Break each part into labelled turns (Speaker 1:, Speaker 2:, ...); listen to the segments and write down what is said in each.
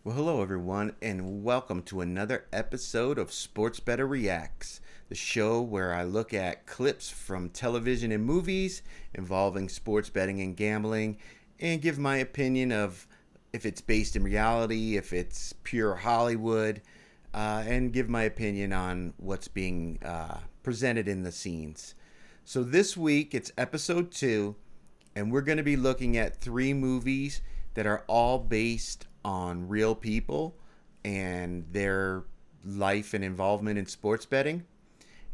Speaker 1: Well, hello everyone, and welcome to another episode of Bettor Reacts, the show where I look at clips from television and movies involving sports betting and gambling, and give my opinion of if it's based in reality, if it's pure Hollywood, and give my opinion on what's being presented in the scenes. So this week it's episode 2, and we're going to be looking at 3 movies that are all based on real people and their life and involvement in sports betting.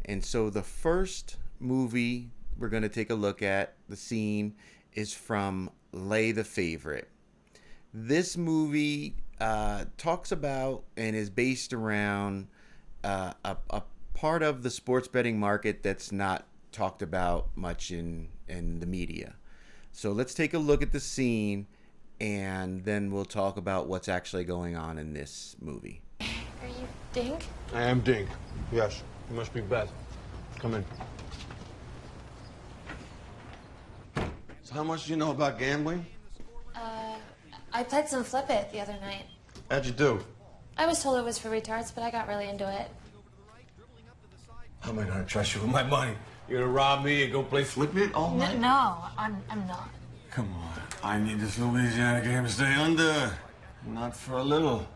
Speaker 1: And so the first movie we're going to take a look at, the scene, is from Lay the Favorite. This movie talks about and is based around a part of the sports betting market that's not talked about much in the media. So let's take a look at the scene, and then we'll talk about what's actually going on in this movie.
Speaker 2: Are you Dink?
Speaker 3: I am Dink. Yes. You must be Beth. Come in. So how much do you know about gambling?
Speaker 2: I played some Flip It the other night.
Speaker 3: How'd you do?
Speaker 2: I was told it was for retards, but I got really into it.
Speaker 3: How am I gonna trust you with my money? You're gonna rob me and go play Flip It all night?
Speaker 2: No, I'm not.
Speaker 3: Come on. I need this Louisiana game to stay under. Not for a little.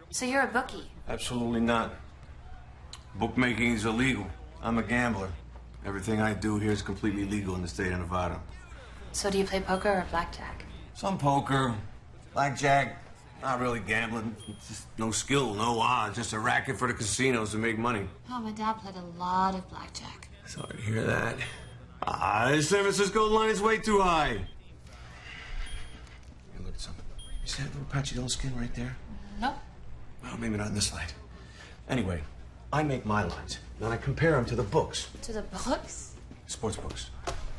Speaker 2: So you're a bookie?
Speaker 3: Absolutely not. Bookmaking is illegal. I'm a gambler. Everything I do here is completely legal in the state of Nevada.
Speaker 2: So do you play poker or blackjack?
Speaker 3: Some poker, blackjack, not really gambling. Just no skill, no odds. Just a racket for the casinos to make money.
Speaker 2: Oh, my dad played a lot of blackjack.
Speaker 3: Sorry to hear that. The San Francisco line is way too high. Here, look at something. You see that little patchy little skin right there?
Speaker 2: Nope.
Speaker 3: Well, maybe not in this light. Anyway, I make my lines. Then I compare them to the books.
Speaker 2: To the books?
Speaker 3: Sports books.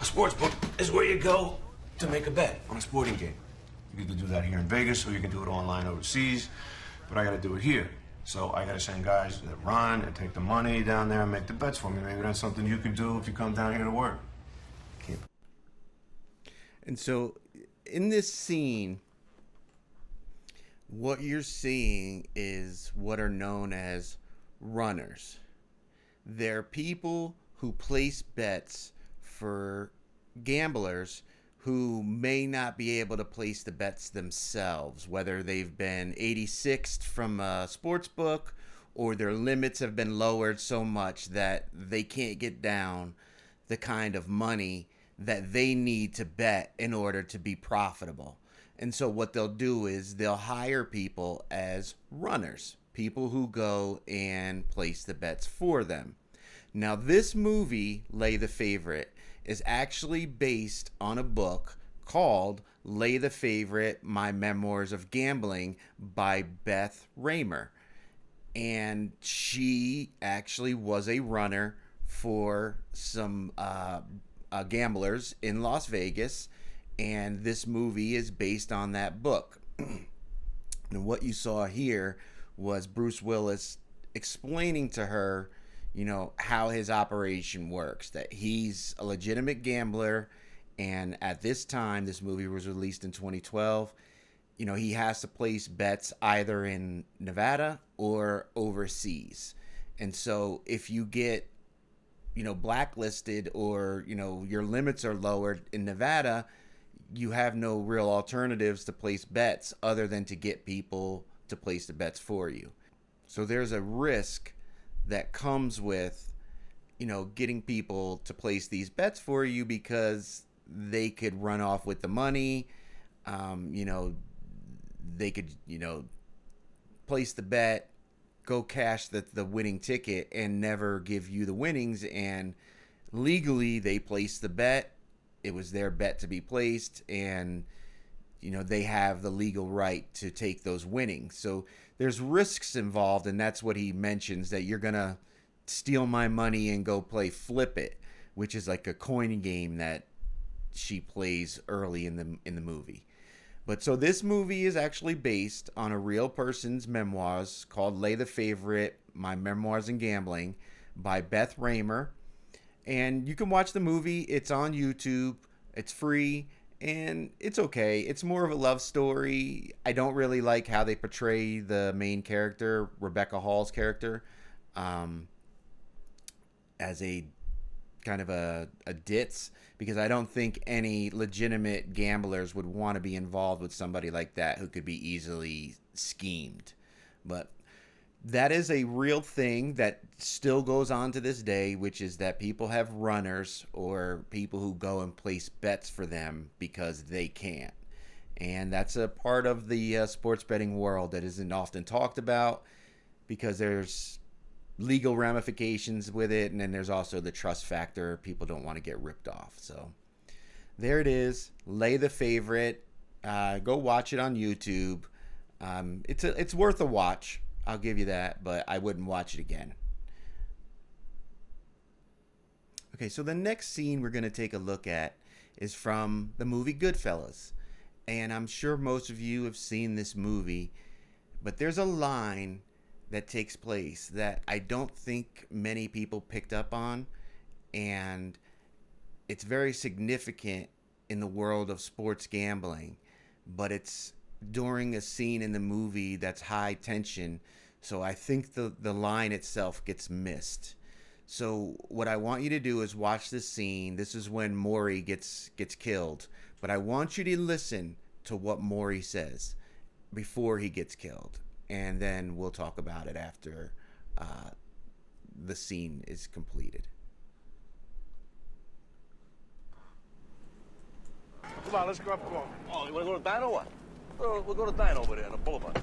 Speaker 3: A sports book is where you go to make a bet on a sporting game. You can do that here in Vegas, or you can do it online overseas. But I gotta do it here. So I gotta send guys that run and take the money down there and make the bets for me. Maybe that's something you can do if you come down here to work.
Speaker 1: And so in this scene, what you're seeing is what are known as runners. They're people who place bets for gamblers who may not be able to place the bets themselves, whether they've been 86th from a sports book or their limits have been lowered so much that they can't get down the kind of money that they need to bet in order to be profitable. And so what they'll do is they'll hire people as runners, people who go and place the bets for them. Now, this movie, Lay the Favorite, is actually based on a book called Lay the Favorite, My Memoirs of Gambling by Beth Raymer. And she actually was a runner for some gamblers in Las Vegas, and this movie is based on that book. And what you saw here was Bruce Willis explaining to her, you know, how his operation works, that he's a legitimate gambler, and at this time, this movie was released in 2012, you know, he has to place bets either in Nevada or overseas. And so if you get, you know, blacklisted, or, you know, your limits are lowered in Nevada, you have no real alternatives to place bets other than to get people to place the bets for you. So there's a risk that comes with, you know, getting people to place these bets for you, because they could run off with the money. You know, they could, you know, place the bet, go cash the winning ticket, and never give you the winnings. And legally, they placed the bet. It was their bet to be placed, and, you know, they have the legal right to take those winnings. So there's risks involved, and that's what he mentions, that you're gonna steal my money and go play Flip It, which is like a coin game that she plays early in the movie. But so this movie is actually based on a real person's memoirs called Lay the Favorite, My Memoirs in Gambling by Beth Raymer. And you can watch the movie. It's on YouTube. It's free. and it's okay. It's more of a love story. I don't really like how they portray the main character, Rebecca Hall's character, um, as a kind of a ditz, because I don't think any legitimate gamblers would want to be involved with somebody like that who could be easily schemed. But that is a real thing that still goes on to this day, which is that people have runners or people who go and place bets for them because they can't. And that's a part of the sports betting world that isn't often talked about because there's legal ramifications with it, and then there's also the trust factor. People don't want to get ripped off. So there it is. Lay the Favorite. Go watch it on YouTube. It's worth a watch. I'll give you that, but I wouldn't watch it again. Okay, so the next scene we're going to take a look at is from the movie Goodfellas. And I'm sure most of you have seen this movie, but there's a line that takes place that I don't think many people picked up on, and it's very significant in the world of sports gambling, but it's during a scene in the movie that's high tension, so I think the line itself gets missed. So what I want you to do is watch this scene. This is when Maury gets killed, but I want you to listen to what Maury says before he gets killed, and then we'll talk about it after the scene is completed.
Speaker 4: Come on, let's grab coffee.
Speaker 5: Oh, you want to go to Dino or what? We'll go to Dino over there on the boulevard.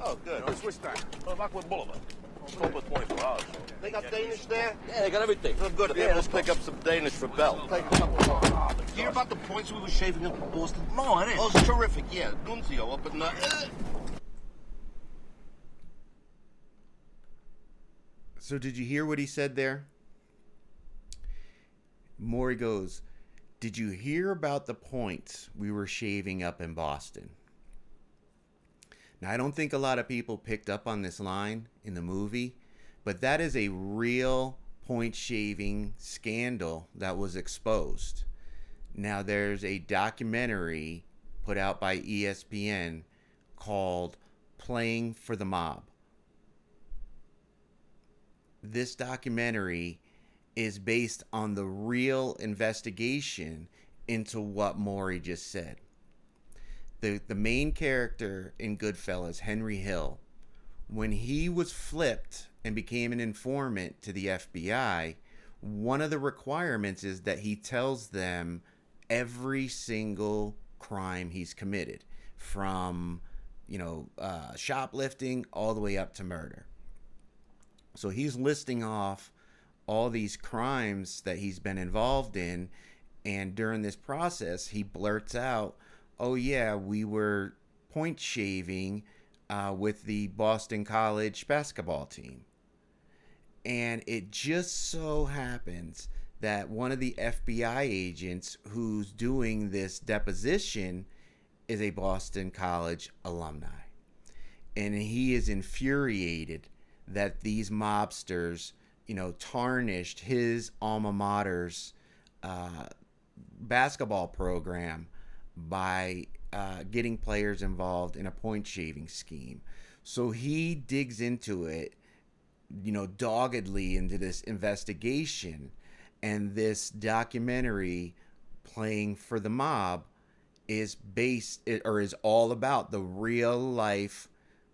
Speaker 5: Oh, good.
Speaker 4: Which time?
Speaker 5: Rockwood Boulevard. It's open 24 hours.
Speaker 4: They got Danish there?
Speaker 5: Yeah, they got everything.
Speaker 4: Oh, good.
Speaker 5: Yeah, let's pick up some Danish for Bell.
Speaker 4: Take a couple of coffee. You hear about the points we were shaving up in Boston?
Speaker 5: No, I didn't.
Speaker 4: Oh, it's terrific, yeah. Nunzio up in
Speaker 1: So did you hear what he said there? Maury goes, "Did you hear about the points we were shaving up in Boston?" Now, I don't think a lot of people picked up on this line in the movie, but that is a real point shaving scandal that was exposed. Now, there's a documentary put out by ESPN called Playing for the Mob. This documentary is based on the real investigation into what Maury just said. The main character in Goodfellas, Henry Hill, when he was flipped and became an informant to the FBI, one of the requirements is that he tells them every single crime he's committed, from shoplifting all the way up to murder. So he's listing off all these crimes that he's been involved in, and during this process he blurts out, "Oh yeah, we were point shaving with the Boston College basketball team." And it just so happens that one of the FBI agents who's doing this deposition is a Boston College alumni. And he is infuriated that these mobsters, tarnished his alma mater's basketball program by getting players involved in a point shaving scheme. So he digs into it, doggedly into this investigation, and this documentary, Playing for the Mob, is all about the real life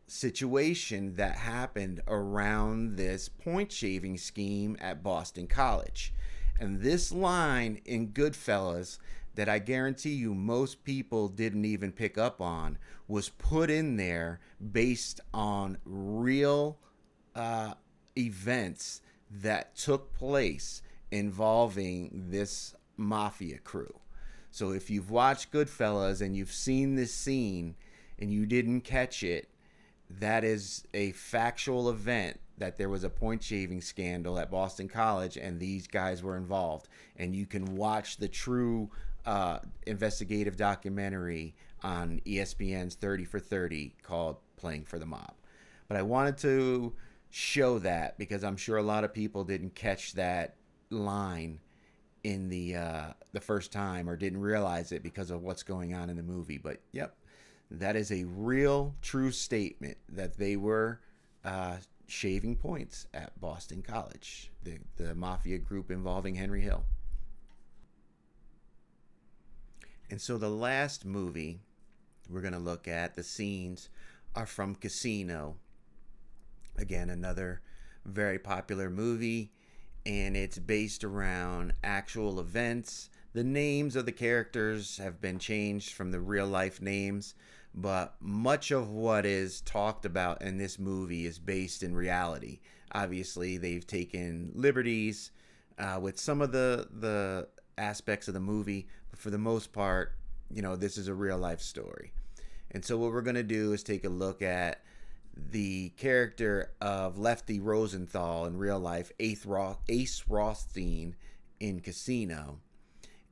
Speaker 1: situation that happened around this point shaving scheme at Boston College. And this line in Goodfellas that I guarantee you most people didn't even pick up on was put in there based on real events that took place involving this mafia crew. So if you've watched Goodfellas and you've seen this scene and you didn't catch it, that is a factual event, that there was a point shaving scandal at Boston College and these guys were involved. And you can watch the true investigative documentary on ESPN's 30 for 30 called Playing for the Mob. But I wanted to show that because I'm sure a lot of people didn't catch that line in the first time or didn't realize it because of what's going on in the movie. But yep, that is a real true statement that they were shaving points at Boston College, the mafia group involving Henry Hill. And so the last movie we're going to look at, the scenes are from Casino. Again, another very popular movie, and it's based around actual events. The names of the characters have been changed from the real life names, but much of what is talked about in this movie is based in reality. Obviously, they've taken liberties with some of the aspects of the movie, but for the most part, you know, this is a real life story. And so what we're going to do is take a look at the character of Lefty Rosenthal in real life, Ace Rothstein in Casino,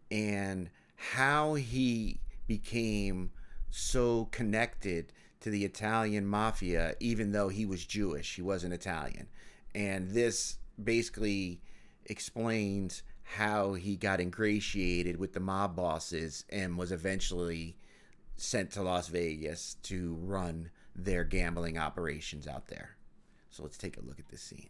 Speaker 1: and how he became so connected to the Italian mafia, even though he was Jewish. He wasn't Italian. And this basically explains how he got ingratiated with the mob bosses and was eventually sent to Las Vegas to run their gambling operations out there. So let's take a look at this scene.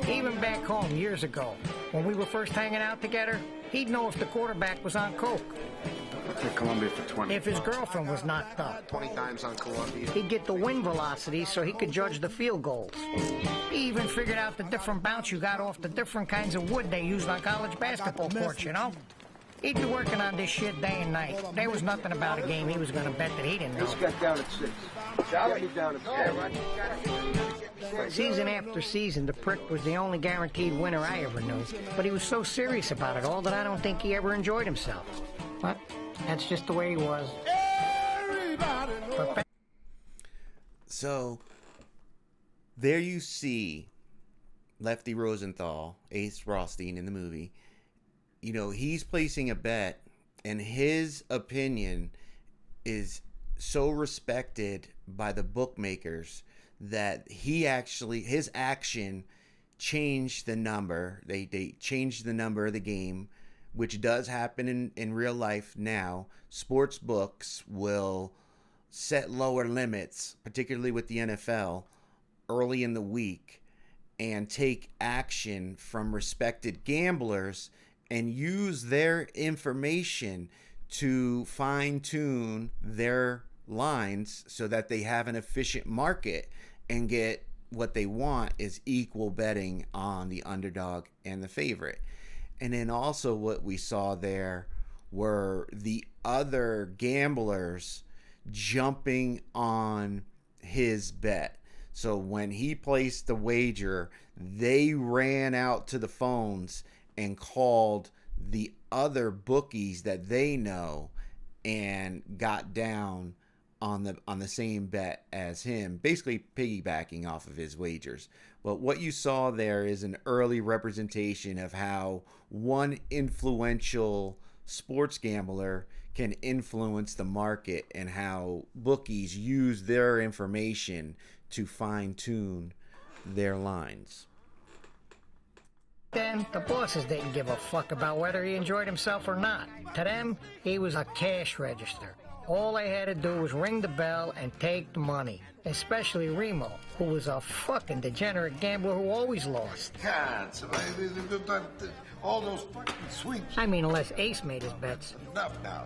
Speaker 6: Even back home years ago, when we were first hanging out together, he'd know if the quarterback was on coke.
Speaker 4: I'll take Columbia for 20.
Speaker 6: If his girlfriend was knocked up,
Speaker 4: 20 times on Columbia.
Speaker 6: he'd get the wind velocity so he could judge the field goals. He even figured out the different bounce you got off the different kinds of wood they used on college basketball courts, you know? He'd be working on this shit day and night. There was nothing about a game he was going to bet that he didn't know.
Speaker 4: Let's get down at 6. Charlie, get down at 6.
Speaker 6: Season after season, the prick was the only guaranteed winner I ever knew. But he was so serious about it all that I don't think he ever enjoyed himself. But that's just the way he was.
Speaker 1: So there you see Lefty Rosenthal, Ace Rothstein in the movie. You know, he's placing a bet, and his opinion is so respected by the bookmakers that his action changed the number. They changed the number of the game, which does happen in real life now. Sports books will set lower limits, particularly with the NFL, early in the week, and take action from respected gamblers and use their information to fine-tune their lines so that they have an efficient market and get what they want is equal betting on the underdog and the favorite. And then also what we saw there were the other gamblers jumping on his bet. So when he placed the wager, they ran out to the phones and called the other bookies that they know and got down on the same bet as him, basically piggybacking off of his wagers. But what you saw there is an early representation of how one influential sports gambler can influence the market and how bookies use their information to fine-tune their lines.
Speaker 6: Then, the bosses didn't give a fuck about whether he enjoyed himself or not. To them, he was a cash register. All they had to do was ring the bell and take the money. Especially Remo, who was a fucking degenerate gambler who always lost.
Speaker 4: God, all those fucking sweeps.
Speaker 6: I mean, unless Ace made his bets.
Speaker 4: Enough now.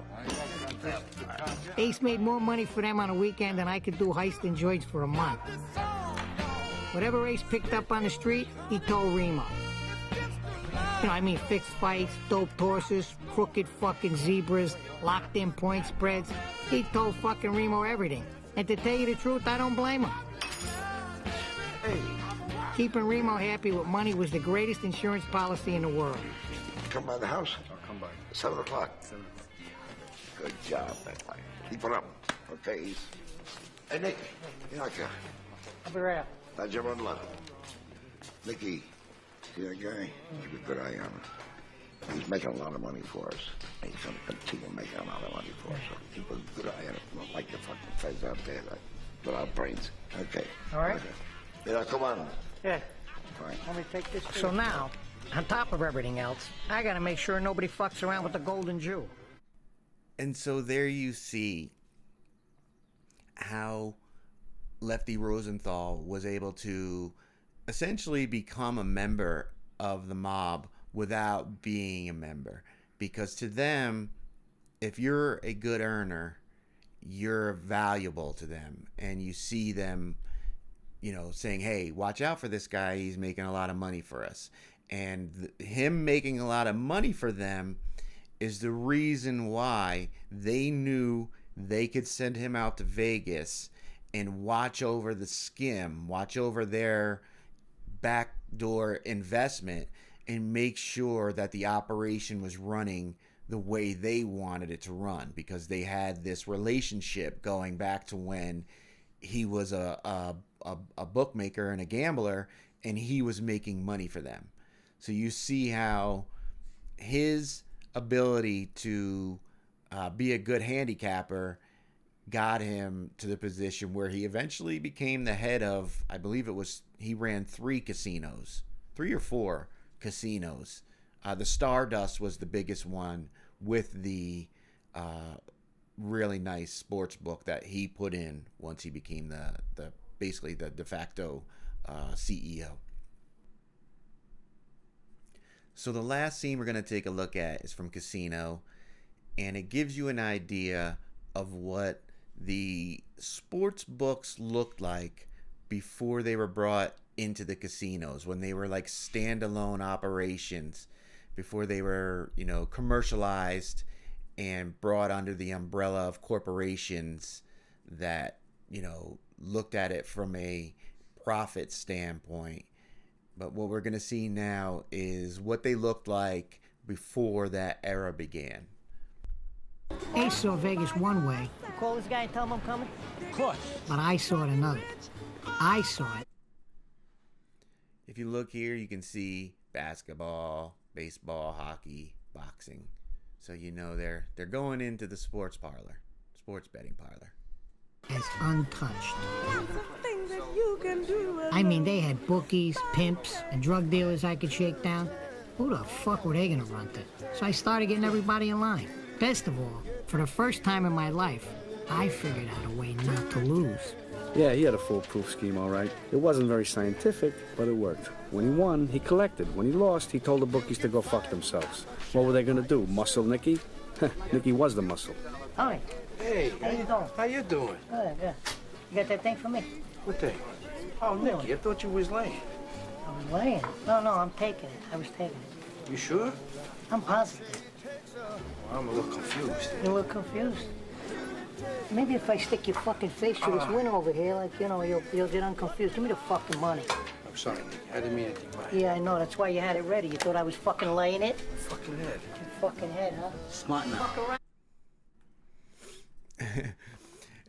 Speaker 6: Ace made more money for them on a weekend than I could do heist and joints for a month. Whatever Ace picked up on the street, he told Remo. You know, I mean, fixed fights, dope horses, crooked fucking zebras, locked-in point spreads. He told fucking Remo everything. And to tell you the truth, I don't blame him.
Speaker 4: Hey.
Speaker 6: Keeping Remo happy with money was the greatest insurance policy in the world.
Speaker 4: Come by the house?
Speaker 5: I'll come by.
Speaker 4: 7 o'clock. Good job, man. Keep it up. Okay. Hey, Nick. You know,
Speaker 6: I'll be right up.
Speaker 4: how'd you run lunch? Nicky, see that guy? Keep a good eye on him. He's making a lot of money for us. He's going to continue making a lot of money for us. So keep a good eye on him. Not like the fucking feds out there that without brains. Okay.
Speaker 6: All right.
Speaker 4: Okay. Yeah, come on.
Speaker 6: Yeah.
Speaker 4: fine.
Speaker 6: Let me take this. So now, on top of everything else, I gotta make sure nobody fucks around with the golden jewel.
Speaker 1: And so there you see how Lefty Rosenthal was able to essentially become a member of the mob without being a member. Because to them, if you're a good earner, you're valuable to them. And you see them, you know, saying, hey, watch out for this guy. He's making a lot of money for us. And him making a lot of money for them is the reason why they knew they could send him out to Vegas and watch over the skim, watch over their backdoor investment, and make sure that the operation was running the way they wanted it to run, because they had this relationship going back to when he was a bookmaker and a gambler, and he was making money for them. So you see how his ability to be a good handicapper got him to the position where he eventually became the head of, I believe it was, he ran 3 or 4 casinos. The Stardust was the biggest one, with the really nice sports book that he put in once he became the basically the de facto CEO. So the last scene we're going to take a look at is from Casino, and it gives you an idea of what the sports books looked like before they were brought into the casinos, when they were like standalone operations, before they were, you know, commercialized and brought under the umbrella of corporations that, you know, looked at it from a profit standpoint. But what we're going to see now is what they looked like before that era began.
Speaker 6: Ace saw Vegas one way. You call this guy and tell him I'm coming? Of course. But I saw it another. I saw it.
Speaker 1: If you look here, you can see basketball, baseball, hockey, boxing. So you know they're going into the sports betting parlor.
Speaker 6: As untouched. I mean, they had bookies, pimps, and drug dealers I could shake down. Who the fuck were they gonna run to? So I started getting everybody in line. Best of all, for the first time in my life, I figured out a way not to lose.
Speaker 7: Yeah, he had a foolproof scheme, all right. It wasn't very scientific, but it worked. When he won, he collected. When he lost, he told the bookies to go fuck themselves. What were they gonna do, muscle Nicky? Nicky was the muscle.
Speaker 6: Hi.
Speaker 3: Hey,
Speaker 6: How you doing?
Speaker 3: how you doing?
Speaker 6: Good, good. You got that thing for me?
Speaker 3: What thing? Oh, Nicky, I thought you was laying.
Speaker 6: I was laying. No, I'm taking it. I was taking it.
Speaker 3: You sure?
Speaker 6: I'm positive.
Speaker 3: Well, I'm a little confused.
Speaker 6: You're a little confused? Maybe if I stick your fucking face through this window over here, like, you know, you'll get unconfused. Give me the fucking money.
Speaker 3: I'm sorry, Nicky. I didn't mean anything by it.
Speaker 6: Yeah, I know. That's why you had it ready. You thought I was fucking laying it?
Speaker 3: Fucking head.
Speaker 6: Your fucking head, huh?
Speaker 7: Smart enough.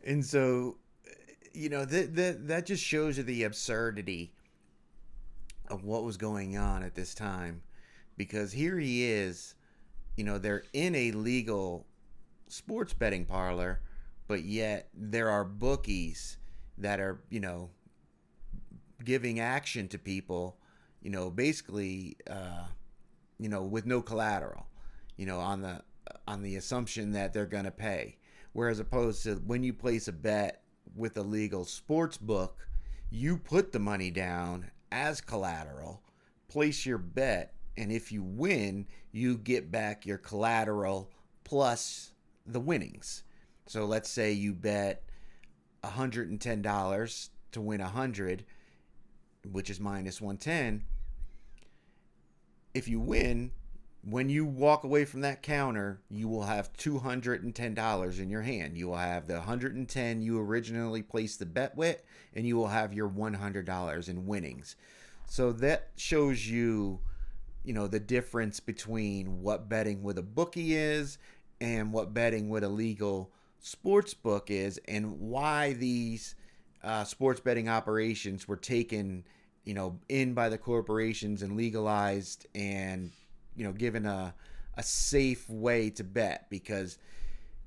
Speaker 1: And so, you know, that just shows you the absurdity of what was going on at this time. Because here he is, you know, they're in a legal sports betting parlor, but yet there are bookies that are, you know, giving action to people, you know, basically, you know, with no collateral, you know, on the assumption that they're going to pay. Whereas opposed to when you place a bet with a legal sports book, you put the money down as collateral, place your bet, and if you win, you get back your collateral plus the winnings. So let's say you bet $110 to win 100, which is minus 110. If you win, when you walk away from that counter, you will have $210 in your hand. You will have the 110 you originally placed the bet with, and you will have your $100 in winnings. So that shows you, you know, the difference between what betting with a bookie is and what betting with a legal sports book is, and why these sports betting operations were taken, you know, in by the corporations and legalized and, you know, given a safe way to bet. Because,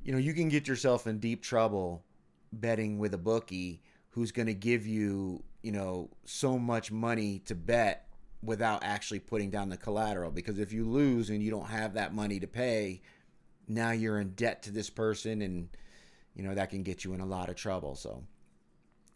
Speaker 1: you know, you can get yourself in deep trouble betting with a bookie who's going to give you, you know, so much money to bet without actually putting down the collateral. Because if you lose and you don't have that money to pay, now you're in debt to this person, and that can get you in a lot of trouble. So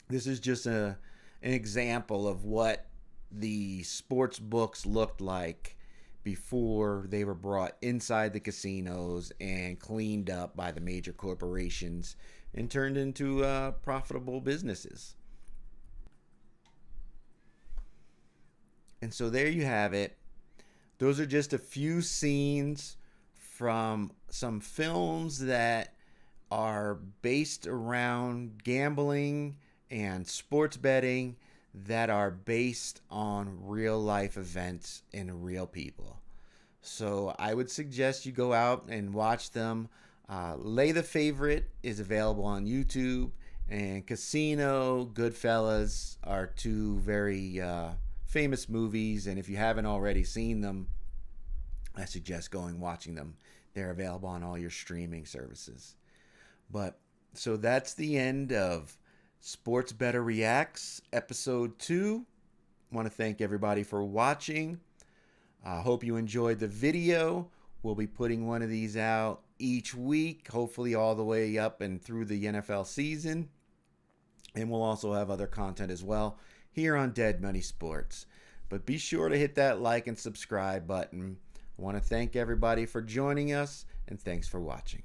Speaker 1: this is just an example of what the sports books looked like before they were brought inside the casinos and cleaned up by the major corporations and turned into profitable businesses. And so there you have it. Those are just a few scenes from some films that are based around gambling and sports betting, that are based on real life events and real people. So I would suggest you go out and watch them. Lay the Favorite is available on YouTube, and Casino, Goodfellas are two very famous movies, and if you haven't already seen them, I suggest going watching them. They're available on all your streaming services. But so that's the end of Sports Bettor Reacts episode 2. I want to thank everybody for watching. I hope you enjoyed the video. We'll be putting one of these out each week, hopefully all the way up and through the NFL season. And we'll also have other content as well here on Dead Money Sports. But be sure to hit that like and subscribe button. I want to thank everybody for joining us, and thanks for watching.